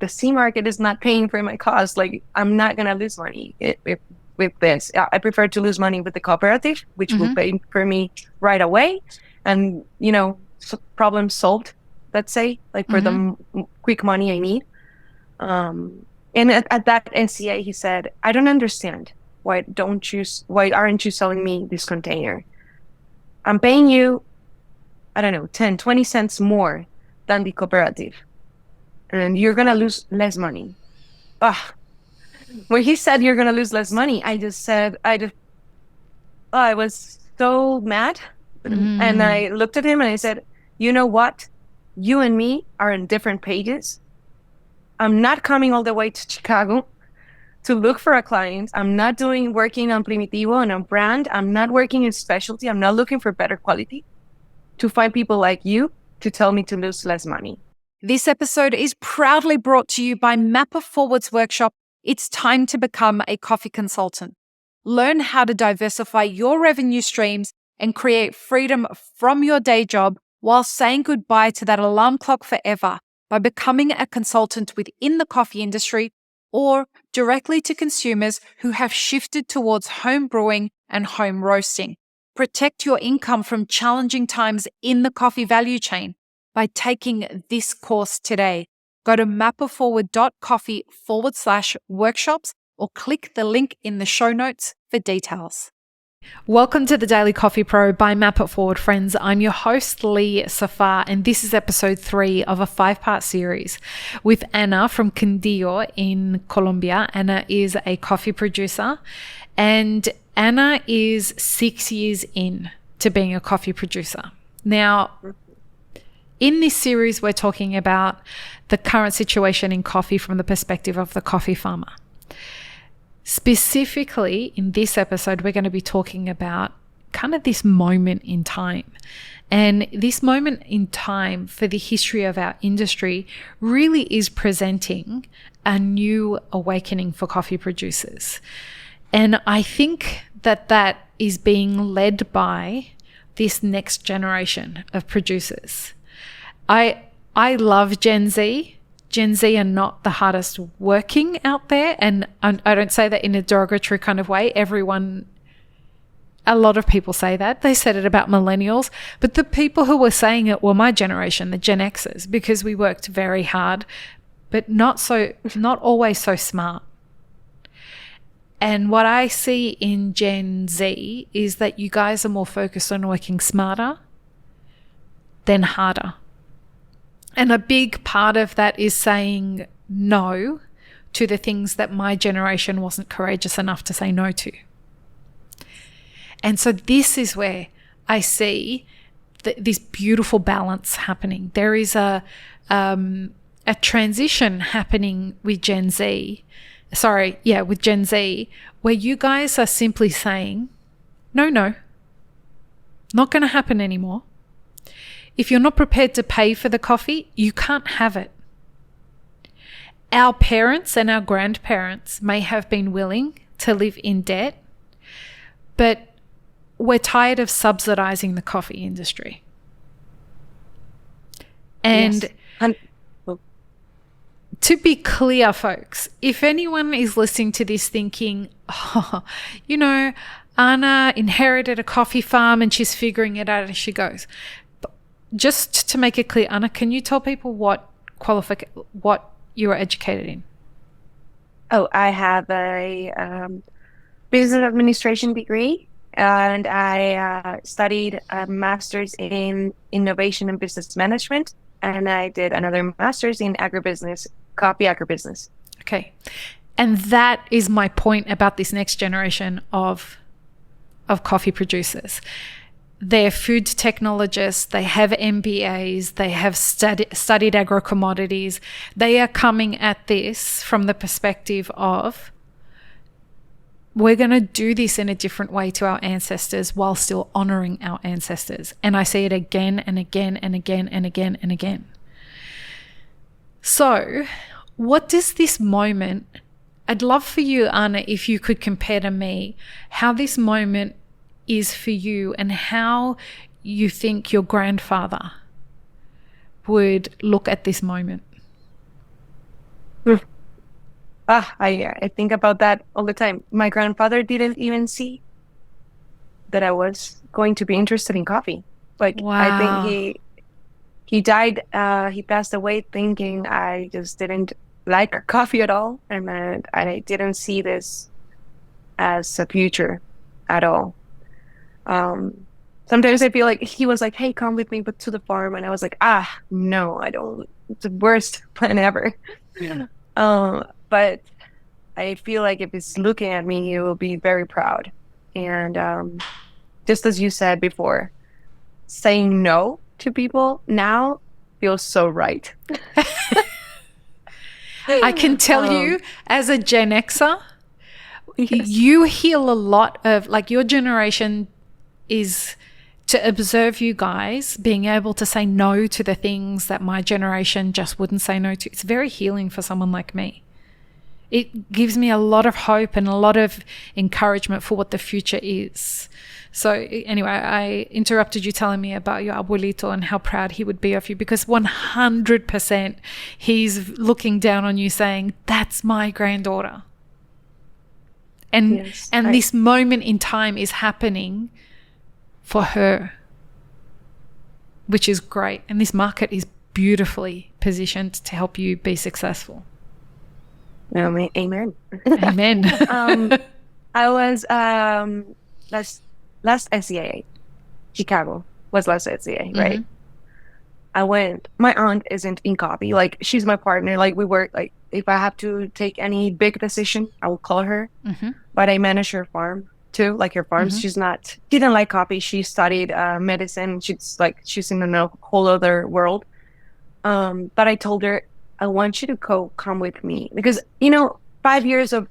the C market is not paying for my cost. Like, I'm not going to lose money with this. I prefer to lose money with the cooperative, which will pay for me right away. And, problem solved, let's say, like for the quick money I need. And at that NCA, he said, I don't understand. Why aren't you selling me this container? I'm paying you, I don't know, 10, 20 cents more than the cooperative. And you're going to lose less money. When he said you're going to lose less money, I was so mad. And I looked at him and I said, you know what? You and me are on different pages. I'm not coming all the way to Chicago to look for a client. I'm not working on Primitivo and on brand. I'm not working in specialty. I'm not looking for better quality to find people like you to tell me to lose less money. This episode is proudly brought to you by Mapper Forward's workshop, It's Time to Become a Coffee Consultant. Learn how to diversify your revenue streams and create freedom from your day job while saying goodbye to that alarm clock forever by becoming a consultant within the coffee industry or directly to consumers who have shifted towards home brewing and home roasting. Protect your income from challenging times in the coffee value chain by taking this course today. Go to mapperforward.coffee/workshops or click the link in the show notes for details. Welcome to the Daily Coffee Pro by Map It Forward, friends. I'm your host, Lee Safar, and this is episode 3 of a 5-part series with Ana from Quindio in Colombia. Ana is a coffee producer, and Ana is 6 years in to being a coffee producer. Now, in this series, we're talking about the current situation in coffee from the perspective of the coffee farmer. Specifically, in this episode, we're going to be talking about kind of this moment in time. And this moment in time for the history of our industry really is presenting a new awakening for coffee producers. And I think that is being led by this next generation of producers. I love Gen Z. Gen Z are not the hardest working out there. And I don't say that in a derogatory kind of way. A lot of people say that. They said it about millennials. But the people who were saying it were my generation, the Gen Xers, because we worked very hard, but not always so smart. And what I see in Gen Z is that you guys are more focused on working smarter than harder. And a big part of that is saying no to the things that my generation wasn't courageous enough to say no to. And so this is where I see this beautiful balance happening. There is a transition happening with Gen Z, where you guys are simply saying, no, not going to happen anymore. If you're not prepared to pay for the coffee, you can't have it. Our parents and our grandparents may have been willing to live in debt, but we're tired of subsidizing the coffee industry. And yes. To be clear, folks, if anyone is listening to this thinking, Ana inherited a coffee farm and she's figuring it out as she goes. Just to make it clear, Ana, can you tell people what you are educated in? Oh, I have a business administration degree, and I studied a master's in innovation and business management, and I did another master's in coffee agribusiness. Okay. And that is my point about this next generation of coffee producers. They're food technologists, they have MBAs, they have studied agro-commodities. They are coming at this from the perspective of, we're going to do this in a different way to our ancestors while still honoring our ancestors. And I see it again and again and again and again and again. So what does this moment, I'd love for you, Ana, if you could compare to me how this moment is for you and how you think your grandfather would look at this moment. I think about that all the time. My grandfather didn't even see that I was going to be interested in coffee. Like, I think Wow. he died. He passed away thinking I just didn't like coffee at all, and I didn't see this as a future at all. Um, Sometimes I feel like he was like, "Hey, come with me, but to the farm," and I was like, no, I don't. It's the worst plan ever. Yeah. But I feel like if he's looking at me, he will be very proud. And just as you said before, saying no to people now feels so right. I can tell you, as a Gen Xer, Yes. you heal a lot of, like, your generation is to observe you guys being able to say no to the things that my generation just wouldn't say no to. It's very healing for someone like me. It gives me a lot of hope and a lot of encouragement for what the future is. So anyway, I interrupted you telling me about your abuelito and how proud he would be of you, because 100% he's looking down on you saying, that's my granddaughter. And Yes, this moment in time is happening for her, which is great. And this market is beautifully positioned to help you be successful. amen. Amen. I was last SCA, Chicago was last SCA, right? I went. My aunt isn't in copy. Like, she's my partner. Like, we work. Like, if I have to take any big decision, I will call her. But I manage her farm too, like her farms. She didn't like copy. She studied medicine. She's in a whole other world. But I told her, I want you to come with me, because 5 years of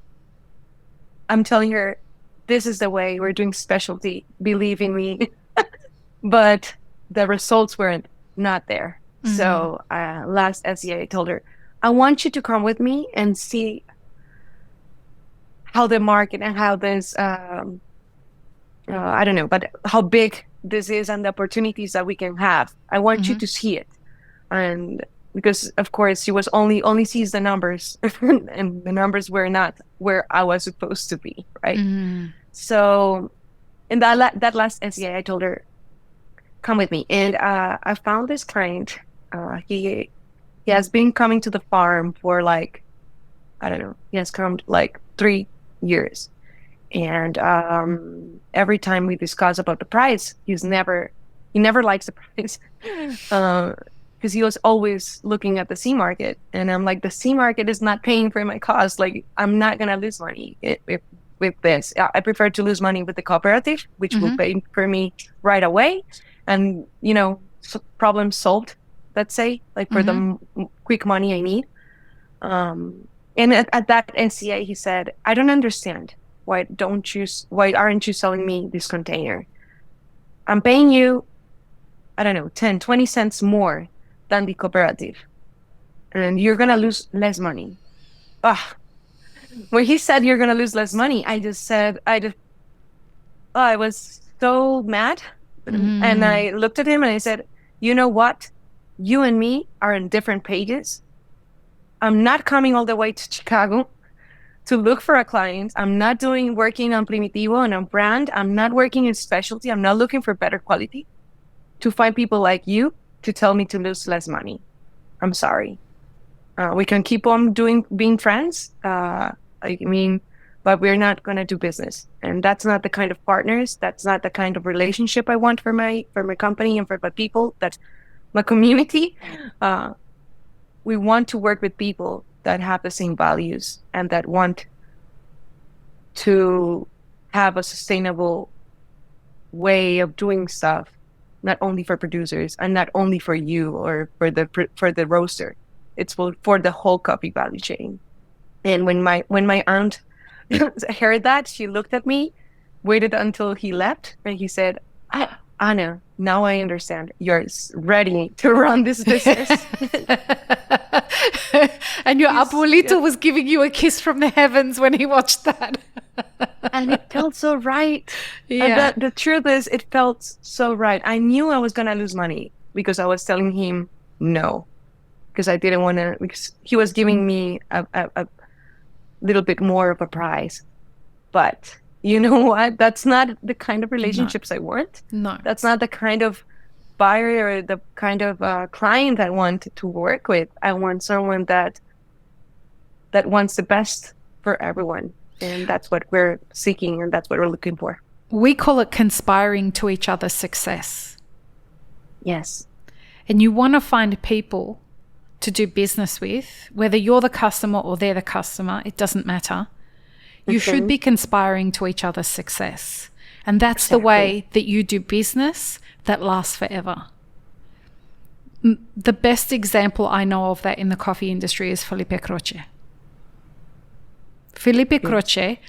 I'm telling her, this is the way we're doing specialty. Believe in me. But the results weren't not there. So last SEA, I told her, I want you to come with me and see how the market and how this, I don't know, but how big this is and the opportunities that we can have. I want you to see it. And because, of course, she was only sees the numbers and the numbers were not where I was supposed to be, right? So in that last SEA, I told her, come with me. And I found this client. He has been coming to the farm for like, I don't know, he has come like 3 years. And every time we discuss about the price, he never likes the price. Because he was always looking at the C market. And I'm like, the C market is not paying for my cost. Like, I'm not going to lose money with this. I prefer to lose money with the cooperative, which will pay for me right away. And, problem solved, let's say, like for the quick money I need. And at that NCA, he said, I don't understand. Why aren't you selling me this container? I'm paying you, I don't know, 10, 20 cents more than the cooperative. And you're going to lose less money. When he said you're going to lose less money, I was so mad. And I looked at him and I said, you know what? You and me are on different pages. I'm not coming all the way to Chicago to look for a client. I'm not working on Primitivo and on brand. I'm not working in specialty. I'm not looking for better quality to find people like you to tell me to lose less money. I'm sorry. We can keep on being friends. But we're not going to do business. And that's not the kind of partners. That's not the kind of relationship I want for my company and for my people. That's my community. We want to work with people that have the same values and that want to have a sustainable way of doing stuff, not only for producers and not only for you or for the roaster. It's for the whole coffee value chain. And when my aunt heard that, she looked at me, waited until he left, and he said, Ana, now I understand. You're ready to run this business. And your abuelito was giving you a kiss from the heavens when he watched that. And it felt so right. Yeah. The truth is, it felt so right. I knew I was going to lose money because I was telling him no. because I didn't want to, because he was giving me a little bit more of a price. But you know what? That's not the kind of relationships I want. No. That's not the kind of buyer or the kind of client I want to work with. I want someone that wants the best for everyone. And that's what we're seeking, and that's what we're looking for. We call it conspiring to each other's success. Yes. And you want to find people to do business with, whether you're the customer or they're the customer, it doesn't matter. You should be conspiring to each other's success. And that's the way that you do business that lasts forever. The best example I know of that in the coffee industry is Felipe Croce. Felipe Croce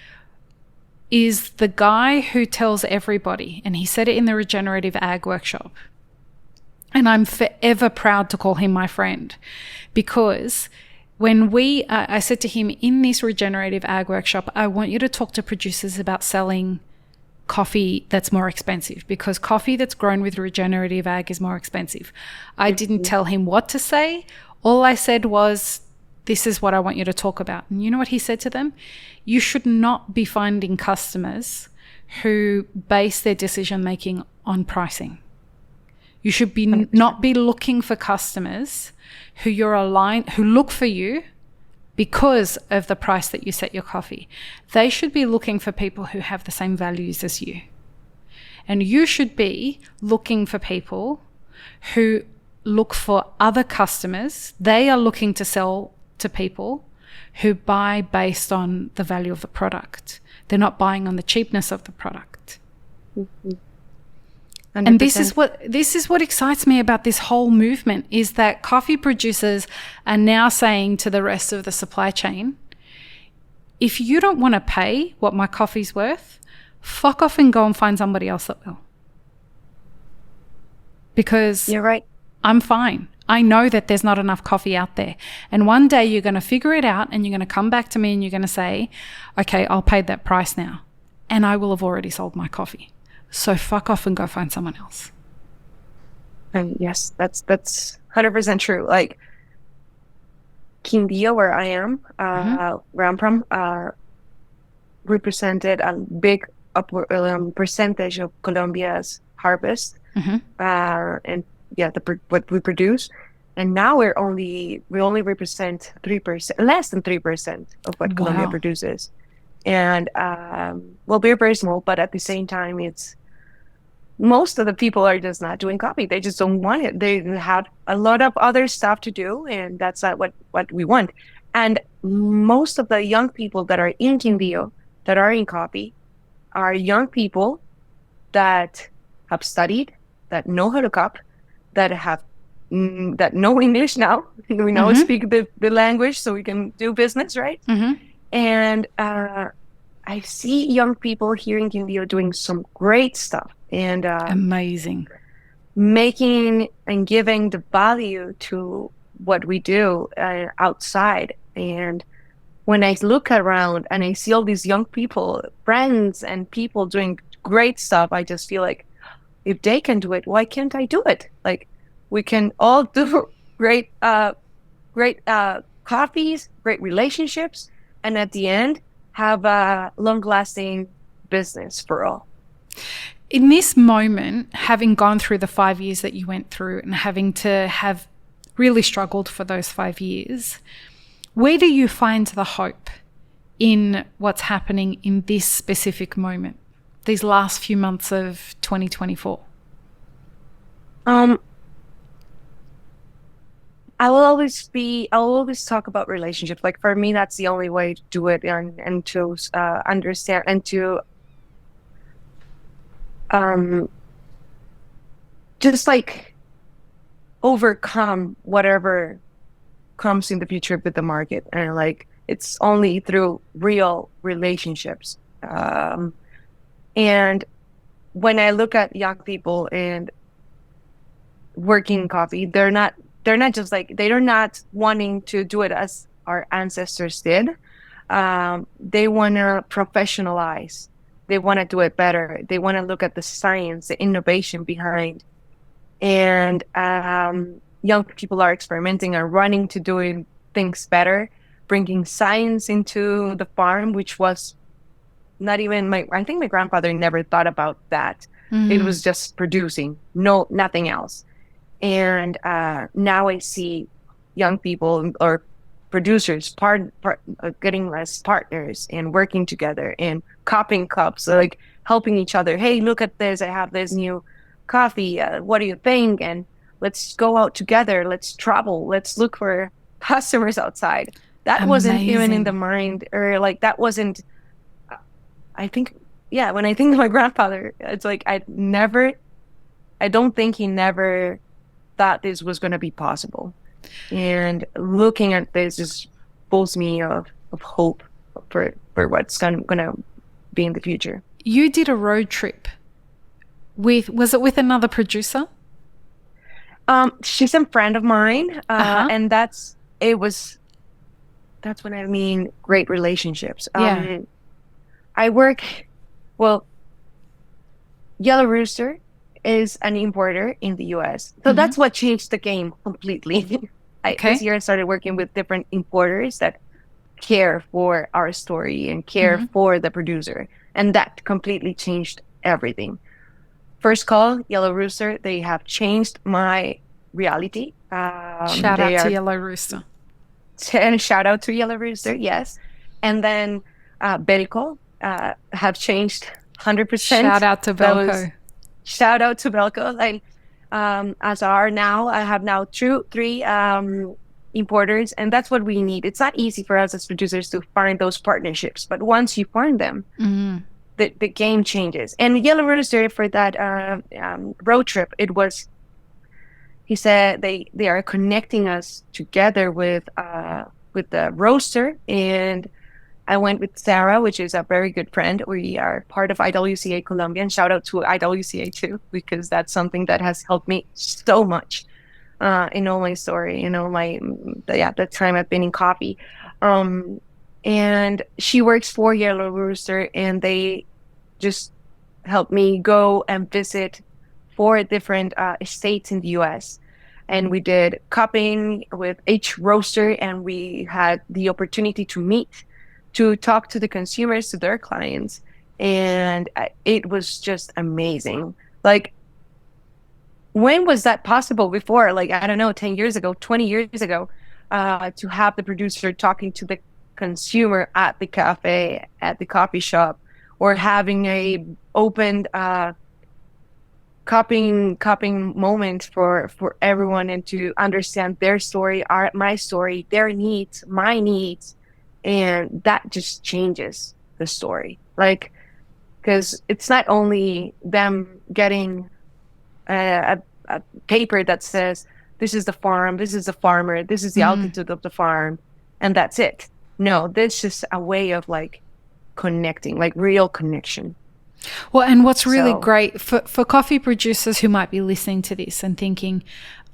is the guy who tells everybody, and he said it in the regenerative ag workshop, and I'm forever proud to call him my friend, because when I said to him in this regenerative ag workshop, I want you to talk to producers about selling coffee that's more expensive, because coffee that's grown with regenerative ag is more expensive. I didn't tell him what to say. All I said was, this is what I want you to talk about. And you know what he said to them? You should not be finding customers who base their decision making on pricing. You should be not be looking for customers who who look for you because of the price that you set your coffee. They should be looking for people who have the same values as you. And you should be looking for people who look for other customers. They are looking to sell to people who buy based on the value of the product. They're not buying on the cheapness of the product. 100%. And this is what excites me about this whole movement, is that coffee producers are now saying to the rest of the supply chain, if you don't want to pay what my coffee's worth, fuck off and go and find somebody else that will. Because you're right. I'm fine. I know that there's not enough coffee out there. And one day you're going to figure it out, and you're going to come back to me and you're going to say, okay, I'll pay that price now. And I will have already sold my coffee. So fuck off and go find someone else. And yes, that's 100% true. Like Quindio, where I am, where I'm from, represented a big percentage of Colombia's harvest, and what we produce. And now we only represent 3%, less than 3% of what Colombia produces. And we're very small, but at the same time, it's most of the people are just not doing coffee. They just don't want it. They have a lot of other stuff to do, and that's not what we want. And most of the young people that are in Quindio, that are in coffee, are young people that have studied, that know how to cup, that have that know English now. We know speak the language, so we can do business, right? And I see young people here in Quindio doing some great stuff. And amazing, making and giving the value to what we do outside. And when I look around and I see all these young people, friends and people doing great stuff, I just feel like, if they can do it, why can't I do it? Like, we can all do great coffees, great relationships, and at the end have a long-lasting business for all. In this moment, having gone through the 5 years that you went through and having to have really struggled for those 5 years, where do you find the hope in what's happening in this specific moment, these last few months of 2024? I will always talk about relationships. Like, for me, that's the only way to do it, and to understand and to just like overcome whatever comes in the future with the market. And like, it's only through real relationships. And when I look at young people and working in coffee, they're not wanting to do it as our ancestors did. They want to professionalize. They want to do it better. They want to look at the science, the innovation behind. And young people are experimenting and running to doing things better, bringing science into the farm, which was not even I think my grandfather never thought about that. It was just producing, nothing else. And now I see young people or producers getting less partners and working together and copying cups, like helping each other. Hey, look at this. I have this new coffee. What do you think? And let's go out together. Let's travel. Let's look for customers outside. That wasn't even in the mind, or like that wasn't, I think, yeah, when I think of my grandfather, it's like I don't think he never thought this was going to be possible. And looking at this just fills me of hope for what's going to be in the future. You did a road trip was it with another producer? She's a friend of mine, and that's when I mean great relationships. Yellow Rooster is an importer in the US. So that's what changed the game completely. This year I started working with different importers that care for our story and care for the producer. And that completely changed everything. First call, Yellow Rooster, they have changed my reality. Shout out to Yellow Rooster. And shout out to Yellow Rooster, yes. And then Berico have changed 100%. Shout out to Belco. Shout out to Belco. Like, as are now, I have now three importers, and that's what we need. It's not easy for us as producers to find those partnerships, but once you find them, the game changes. And Yellow Rooster, for that road trip, he said they are connecting us together with the roaster, and I went with Sarah, which is a very good friend. We are part of IWCA Colombia, and shout out to IWCA too, because that's something that has helped me so much in all my story, the time I've been in coffee. And she works for Yellow Rooster, and they just helped me go and visit 4 different estates in the US. And we did cupping with each roaster, and we had the opportunity to talk to the consumers, to their clients. And it was just amazing. Like, when was that possible before? Like, I don't know, 10 years ago, 20 years ago, to have the producer talking to the consumer at the cafe, at the coffee shop, or having a open cupping moment for everyone, and to understand their story, my story, their needs, my needs. And that just changes the story. Like, because it's not only them getting a paper that says, this is the farm, this is the farmer, this is the altitude of the farm, and that's it. No, this is a way of like connecting, like real connection. Well, and what's really great for coffee producers who might be listening to this and thinking,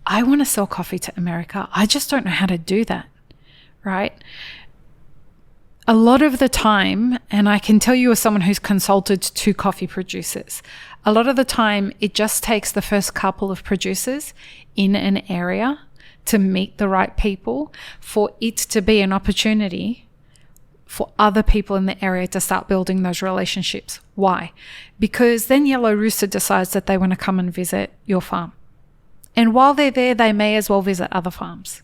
I want to sell coffee to America, I just don't know how to do that, right? A lot of the time, and I can tell you as someone who's consulted to coffee producers, a lot of the time it just takes the first couple of producers in an area to meet the right people for it to be an opportunity for other people in the area to start building those relationships. Why? Because then Yellow Rooster decides that they want to come and visit your farm. And while they're there, they may as well visit other farms.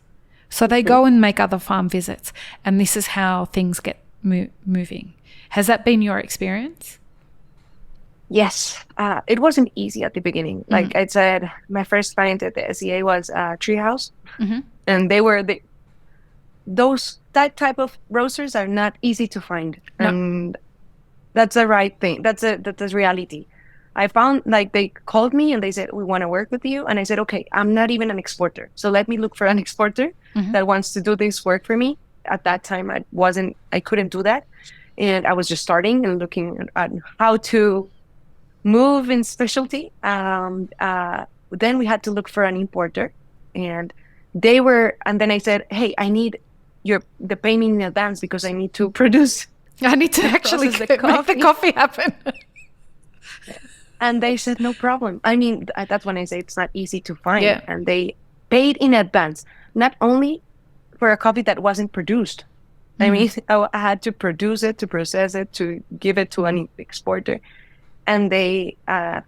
So they go and make other farm visits, and this is how things get moving. Has that been your experience? Yes. It wasn't easy at the beginning. Like I said, my first client at the SEA was Treehouse, and they were that type of roasters are not easy to find, and that's the right thing. That's reality. I found, like, they called me and they said, we want to work with you. And I said, okay, I'm not even an exporter. So let me look for an exporter that wants to do this work for me. At that time, I couldn't do that. And I was just starting and looking at how to move in specialty. Then we had to look for an importer, and then I said, hey, I need the payment in advance because I need to produce. I need to actually make the coffee happen. And they said, no problem. I mean, that's when I say it's not easy to find. Yeah. And they paid in advance, not only for a coffee that wasn't produced. I mean, I had to produce it, to process it, to give it to an exporter. And they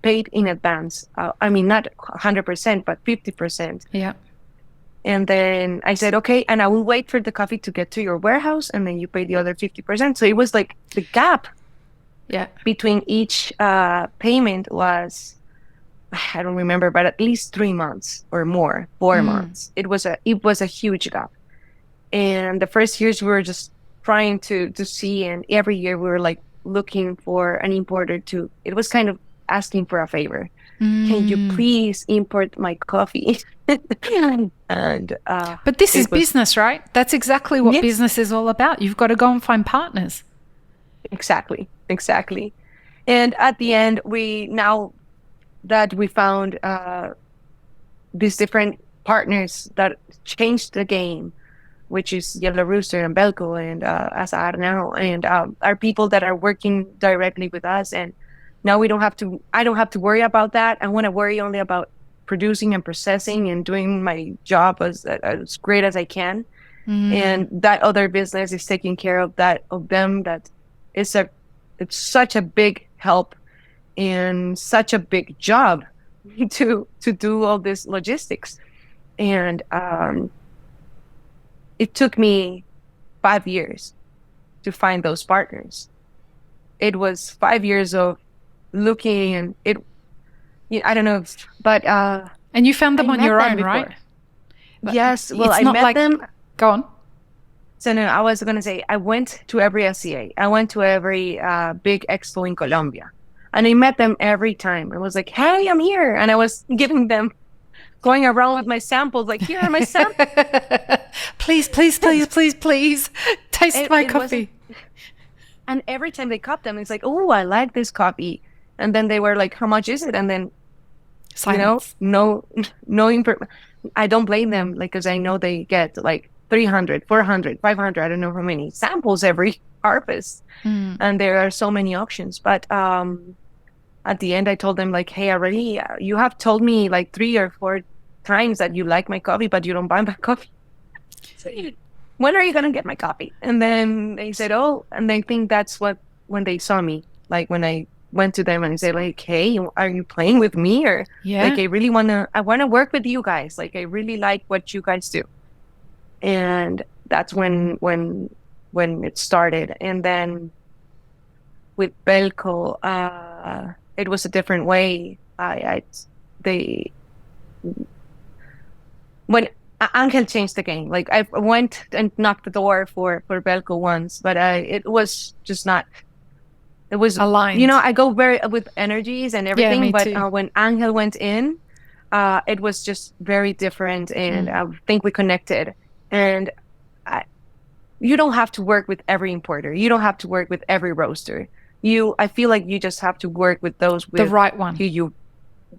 paid in advance. I mean, not 100%, but 50%. Yeah. And then I said, okay, and I will wait for the coffee to get to your warehouse, and then you pay the other 50%. So it was like the gap between each payment was, I don't remember, but at least 3 months or more, 4 months. It was a huge gap. And the first years we were just trying to see, and every year we were like looking for an importer to, it was kind of asking for a favor. Can you please import my coffee? And but this is business, right? That's exactly what business is all about. You've got to go and find partners. Exactly. And at the end, now that we found these different partners that changed the game, which is Yellow Rooster and Belco and Azar now, and are people that are working directly with us. And now I don't have to worry about that. I want to worry only about producing and processing and doing my job as great as I can. And that other business is taking care of them. That it's such a big help and such a big job to do all this logistics. And it took me 5 years to find those partners. It was 5 years of looking, and I don't know, but and you found them on your own, right? Yes. Well, I met them. Go on. So no, I was going to say, I went to every SCA. I went to every big expo in Colombia, and I met them every time. I was like, hey, I'm here. And I was going around with my samples, like, here are my samples. please, taste my coffee. And every time they cup them, it's like, oh, I like this coffee. And then they were like, how much is it? And then, silence. No I don't blame them, like, because I know they get like 300, 400, 500, I don't know how many samples every harvest. And there are so many options. But at the end, I told them, like, hey, already, you have told me like 3 or 4 times that you like my coffee, but you don't buy my coffee. So, when are you going to get my coffee? And then they said, oh, and they think that's when they saw me, like when I went to them and said, like, hey, are you playing with me? Or like, I want to work with you guys. Like, I really like what you guys do. And that's when it started. And then with Belco, it was a different way. When Angel changed the game, like, I went and knocked the door for Belco once, but it was just not. It was aligned. I go very with energies and everything, me but too. When Angel went in, it was just very different, and I think we connected. And you don't have to work with every importer. You don't have to work with every roaster. I feel like you just have to work with those with the right one.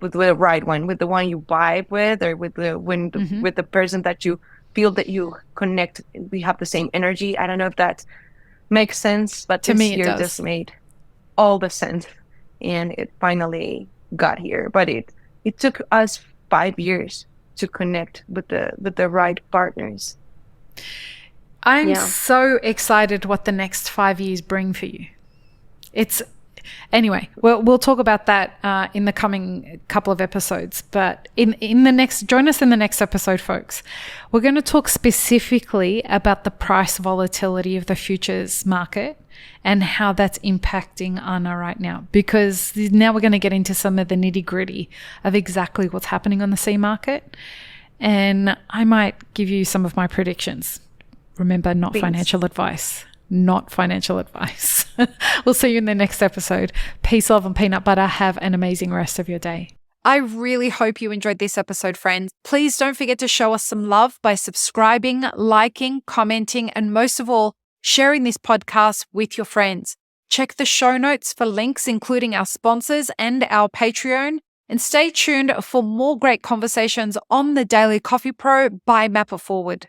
With the right one, with the one you vibe with, or with with the person that you feel that you connect. We have the same energy. I don't know if that makes sense, but to this me it year does. just made all the sense, and it finally got here. But it took us 5 years to connect with the right partners. I'm so excited what the next 5 years bring for you. Anyway, we'll talk about that in the coming couple of episodes. But join us in the next episode, folks. We're going to talk specifically about the price volatility of the futures market and how that's impacting Ana right now. Because now we're going to get into some of the nitty-gritty of exactly what's happening on the C market. And I might give you some of my predictions. Remember, not financial advice. Not financial advice. We'll see you in the next episode. Peace, love, and peanut butter. Have an amazing rest of your day. I really hope you enjoyed this episode, friends. Please don't forget to show us some love by subscribing, liking, commenting, and most of all, sharing this podcast with your friends. Check the show notes for links, including our sponsors and our Patreon. And stay tuned for more great conversations on the Daily Coffee Pro by Map It Forward.